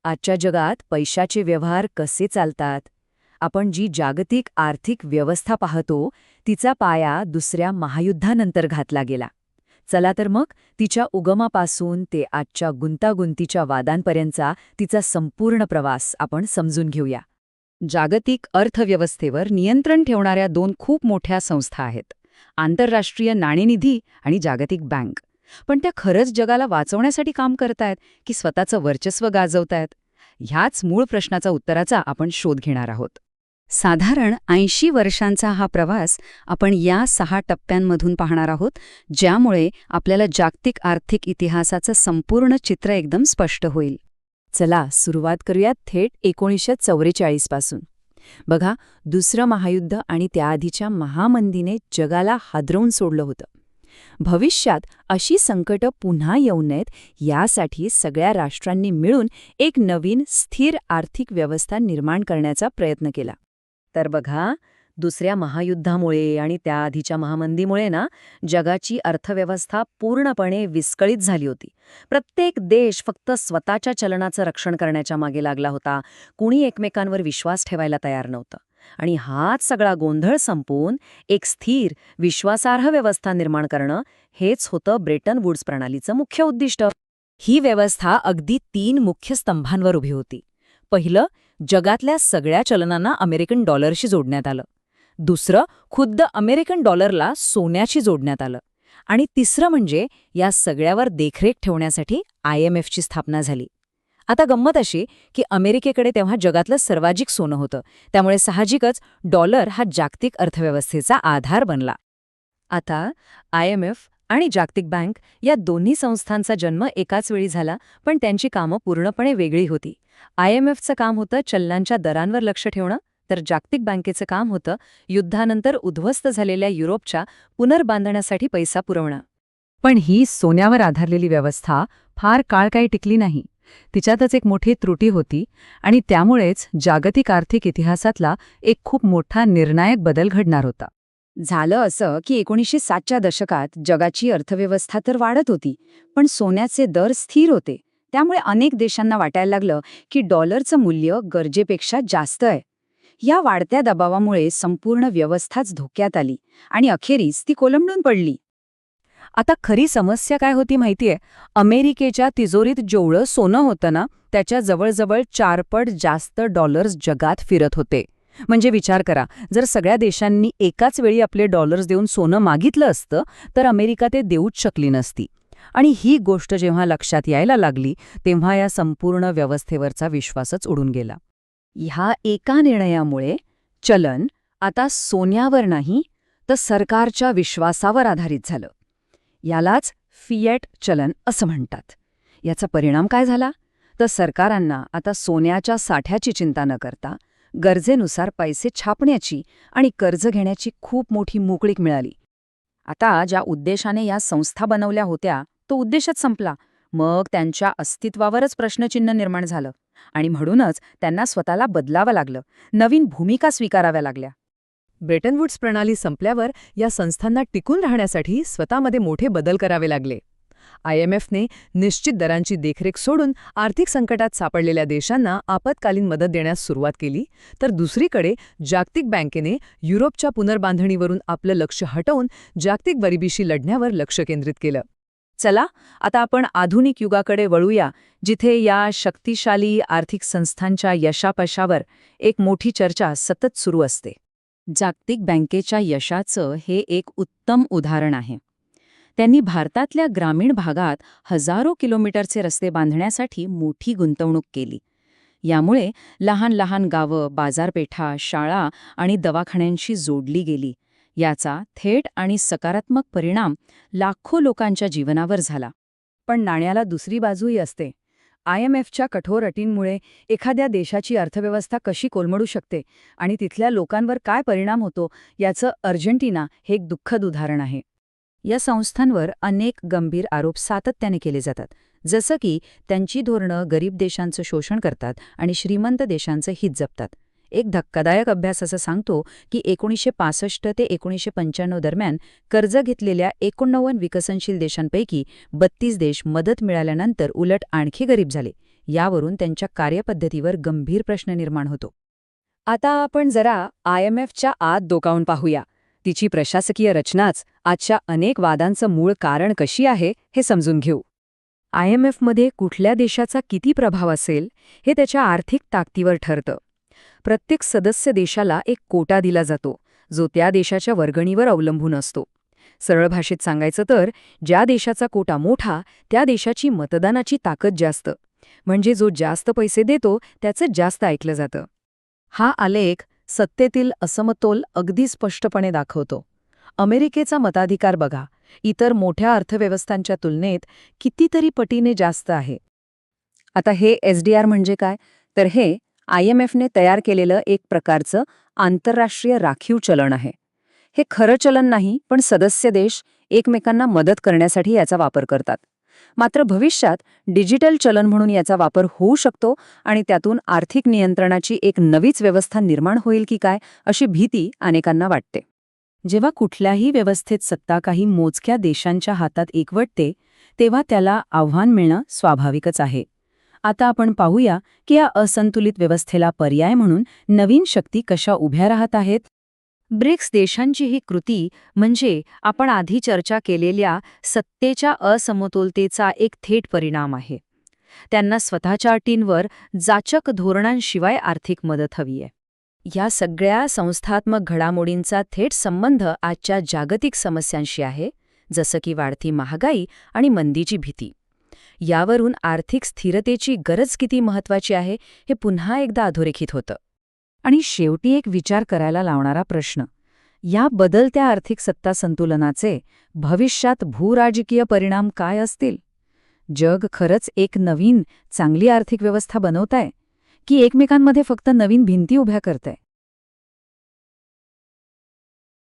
आजच्या जगात पैशाचे व्यवहार कसे चालतात? आपण जी जागतिक आर्थिक व्यवस्था पाहतो, तिचा पाया दुसऱ्या महायुद्धानंतर घातला गेला. चला तर मग तिच्या उगमापासून ते आजच्या गुंतागुंतीच्या वादांपर्यंतचा तिचा संपूर्ण प्रवास आपण समजून घेऊया. जागतिक अर्थव्यवस्थेवर नियंत्रण ठेवणाऱ्या दोन खूप मोठ्या संस्था आहेत, आंतरराष्ट्रीय नाणेनिधी आणि जागतिक बँक. पण त्या खरंच जगाला वाचवण्यासाठी काम करतायत की स्वतःचं वर्चस्व गाजवतायत? ह्याच मूळ प्रश्नाचा उत्तराचा आपण शोध घेणार आहोत. साधारण 80 वर्षांचा हा प्रवास आपण या 6 टप्प्यांमधून पाहणार आहोत, ज्यामुळे आपल्याला जागतिक आर्थिक इतिहासाचं संपूर्ण चित्र एकदम स्पष्ट होईल. चला सुरुवात करूयात थेट 1944 पासून. बघा, दुसरं महायुद्ध आणि त्याआधीच्या महामंदीने जगाला हादरवून सोडलं होतं. भविष्यात अशी संकटं पुन्हा येऊ नयेत यासाठी सगळ्या राष्ट्रांनी मिळून एक नवीन स्थिर आर्थिक व्यवस्था निर्माण करण्याचा प्रयत्न केला. तर बघा, दुसऱ्या महायुद्धामुळे आणि त्याआधीच्या महामंदीमुळे जगाची अर्थव्यवस्था पूर्णपणे विस्कळीत झाली होती. प्रत्येक देश फक्त स्वतःच्या चलनाचं रक्षण करण्याच्या मागे लागला होता. कुणी एकमेकांवर विश्वास ठेवायला तयार नव्हतं. आणि हाच सगळा गोंधळ संपवून एक स्थिर, विश्वासार्ह व्यवस्था निर्माण करणं हेच होतं ब्रेटन वुड्स प्रणालीचं मुख्य उद्दिष्ट. ही व्यवस्था अगदी 3 मुख्य स्तंभांवर उभी होती. पहिलं, जगातल्या सगळ्या चलनांना अमेरिकन डॉलरशी जोडण्यात आलं. दुसरं, खुद्द अमेरिकन डॉलरला सोन्याशी जोडण्यात आलं. आणि तिसरं म्हणजे या सगळ्यावर देखरेख ठेवण्यासाठी IMFची स्थापना झाली. आता गंमत अशी की अमेरिकेकडे तेव्हा जगातलं सर्वाधिक सोनं होतं, त्यामुळे साहजिकच डॉलर हा जागतिक अर्थव्यवस्थेचा आधार बनला. आता IMF आणि जागतिक बँक या दोन्ही संस्थांचा जन्म एकाच वेळी झाला, पण त्यांची कामं पूर्णपणे वेगळी होती. IMFचं काम होतं चलनांच्या दरांवर लक्ष ठेवणं, तर जागतिक बँकेचं काम होतं युद्धानंतर उद्ध्वस्त झालेल्या युरोपच्या पुनर्बांधण्यासाठी पैसा पुरवणं. पण ही सोन्यावर आधारलेली व्यवस्था फार काळ काही टिकली नाही. तिच्यातच एक मोठी त्रुटी होती आणि त्यामुळेच जागतिक आर्थिक इतिहासातला एक खूप मोठा निर्णायक बदल घडणार होता. झालं असं की 1960च्या दशकात जगाची अर्थव्यवस्था तर वाढत होती, पण सोन्याचे दर स्थिर होते. त्यामुळे अनेक देशांना वाटायला लागलं की डॉलरचं मूल्य गरजेपेक्षा जास्त आहे. या वाढत्या दबावामुळे संपूर्ण व्यवस्थाच धोक्यात आली आणि अखेरीस ती कोलमडून पडली. आता खरी समस्या काय होती माहितीये? अमेरिकेच्या तिजोरीत जेवढं सोनं होतं त्याच्या जवळजवळ 4 पट जास्त डॉलर्स जगात फिरत होते. म्हणजे विचार करा, जर सगळ्या देशांनी एकाच वेळी आपले डॉलर्स देऊन सोनं मागितलं असतं तर अमेरिका ते देऊच शकली नसती. आणि ही गोष्ट जेव्हा लक्षात यायला लागली तेव्हा या संपूर्ण व्यवस्थेवरचा विश्वासच उडून गेला. ह्या एका निर्णयामुळे चलन आता सोन्यावर नाही तर सरकारच्या विश्वासावर आधारित झालं. यालाच फिएट चलन असं म्हणतात. याचा परिणाम काय झाला? तर सरकारांना आता सोन्याच्या साठ्याची चिंता न करता गरजेनुसार पैसे छापण्याची आणि कर्ज घेण्याची खूप मोठी मोकळीक मिळाली. आता ज्या उद्देशाने या संस्था बनवल्या होत्या तो उद्देशच संपला. मग त्यांच्या अस्तित्वावरच प्रश्नचिन्ह निर्माण झालं आणि म्हणूनच त्यांना स्वतःला बदलावं लागलं, नवीन भूमिका स्वीकाराव्या लागल्या. ब्रेटन वुड्स प्रणाली संपल्यावर या संस्थांना टिकून राहण्यासाठी स्वतःमध्ये मोठे बदल करावे लागले. IMFने निश्चित दरांची देखरेख सोडून आर्थिक संकटात सापडलेल्या देशांना आपत्कालीन मदत देण्यास सुरुवात केली, तर दुसरीकडे जागतिक बँकेने युरोपच्या पुनर्बांधणीवरून आपलं लक्ष हटवून जागतिक गरिबीशी लढण्यावर लक्ष केंद्रित केलं. चला आता आपण आधुनिक युगाकडे वळूया, जिथे या शक्तिशाली आर्थिक संस्थांच्या यशापयशावर एक मोठी चर्चा सतत सुरू असते. जागतिक बँकेच्या यशाचं हे एक उत्तम उदाहरण आहे. त्यांनी भारतातल्या ग्रामीण भागात हजारो किलोमीटरचे रस्ते बांधण्यासाठी मोठी गुंतवणूक केली. यामुळे लहान लहान गावं, बाजारपेठा, शाळा आणि दवाखान्यांशी जोडली गेली. याचा थेट आणि सकारात्मक परिणाम लाखो लोकांच्या जीवनावर झाला. पण नाण्याला दुसरी बाजूही असते. IMFच्या कठोर अटींमुळे एखाद्या देशाची अर्थव्यवस्था कशी कोलमडू शकते आणि तिथल्या लोकांवर काय परिणाम होतो याचं अर्जेंटिना हे एक दुःखद उदाहरण आहे. या संस्थांवर अनेक गंभीर आरोप सातत्याने केले जातात, जसं की त्यांची धोरणं गरीब देशांचं शोषण करतात आणि श्रीमंत देशांचं हित जपतात. एक धक्कादायक अभ्यास असं सांगतो की 1965 ते 1995 दरम्यान कर्ज घेतलेल्या 89 विकसनशील देशांपैकी 32 देश मदत मिळाल्यानंतर उलट आणखी गरीब झाले. यावरून त्यांच्या कार्यपद्धतीवर गंभीर प्रश्न निर्माण होतो. आता आपण जरा IMFच्या आत डोकावून पाहूया. तिची प्रशासकीय रचनाच आजच्या अनेक वादांचं मूळ कारण कशी आहे हे समजून घेऊ. IMFमध्ये कुठल्या देशाचा किती प्रभाव असेल हे त्याच्या आर्थिक ताकदीवर ठरतं. प्रत्येक सदस्य देशाला एक कोटा दिला जातो, जो त्या देशाच्या वर्गणीवर अवलंबून असतो. सरळ भाषेत सांगायचं तर ज्या देशाचा कोटा मोठा त्या देशाची मतदानाची ताकद जास्त, म्हणजे जो जास्त पैसे देतो त्याचं जास्त ऐकलं जातं. हा आलेख सत्तेतील असमतोल अगदी स्पष्टपणे दाखवतो. अमेरिकेचा मताधिकार बघा, इतर मोठ्या अर्थव्यवस्थांच्या तुलनेत कितीतरी पटीने जास्त आहे. आता हे SDR म्हणजे काय? तर हे IMFने तयार केलेलं एक प्रकारचं आंतरराष्ट्रीय राखीव चलन आहे. हे खरं चलन नाही, पण सदस्य देश एकमेकांना मदत करण्यासाठी याचा वापर करतात. मात्र भविष्यात डिजिटल चलन म्हणून याचा वापर होऊ शकतो आणि त्यातून आर्थिक नियंत्रणाची एक नवीच व्यवस्था निर्माण होईल की काय, अशी भीती अनेकांना वाटते. जेव्हा कुठल्याही व्यवस्थेत सत्ता काही मोजक्या देशांच्या हातात एकवटते, तेव्हा त्याला आव्हान मिळणं स्वाभाविकच आहे. आता आपण पाहूया की या असंतुलित व्यवस्थेला पर्याय म्हणून नवीन शक्ती कशा उभ्या राहत आहेत. ब्रिक्स देशांची ही कृती म्हणजे आपण आधी चर्चा केलेल्या सत्तेच्या असमतोलतेचा एक थेट परिणाम आहे. त्यांना स्वतःच्या अटींवर जाचक धोरणांशिवाय आर्थिक मदत हवी आहे. या सगळ्या संस्थात्मक घडामोडींचा थेट संबंध आजच्या जागतिक समस्यांशी आहे, जसं की वाढती महागाई आणि मंदीची भीती. यावरून आर्थिक स्थिरतेची गरज किती महत्त्वाची आहे हे पुन्हा एकदा अधोरेखित होतं. आणि शेवटी एक विचार करायला लावणारा प्रश्न, या बदलत्या आर्थिक सत्ता संतुलनाचे भविष्यात भूराजकीय परिणाम काय असतील? जग खरंच एक नवीन चांगली आर्थिक व्यवस्था बनवतंय की एकमेकांमध्ये फक्त नवीन भिंती उभ्या करतंय?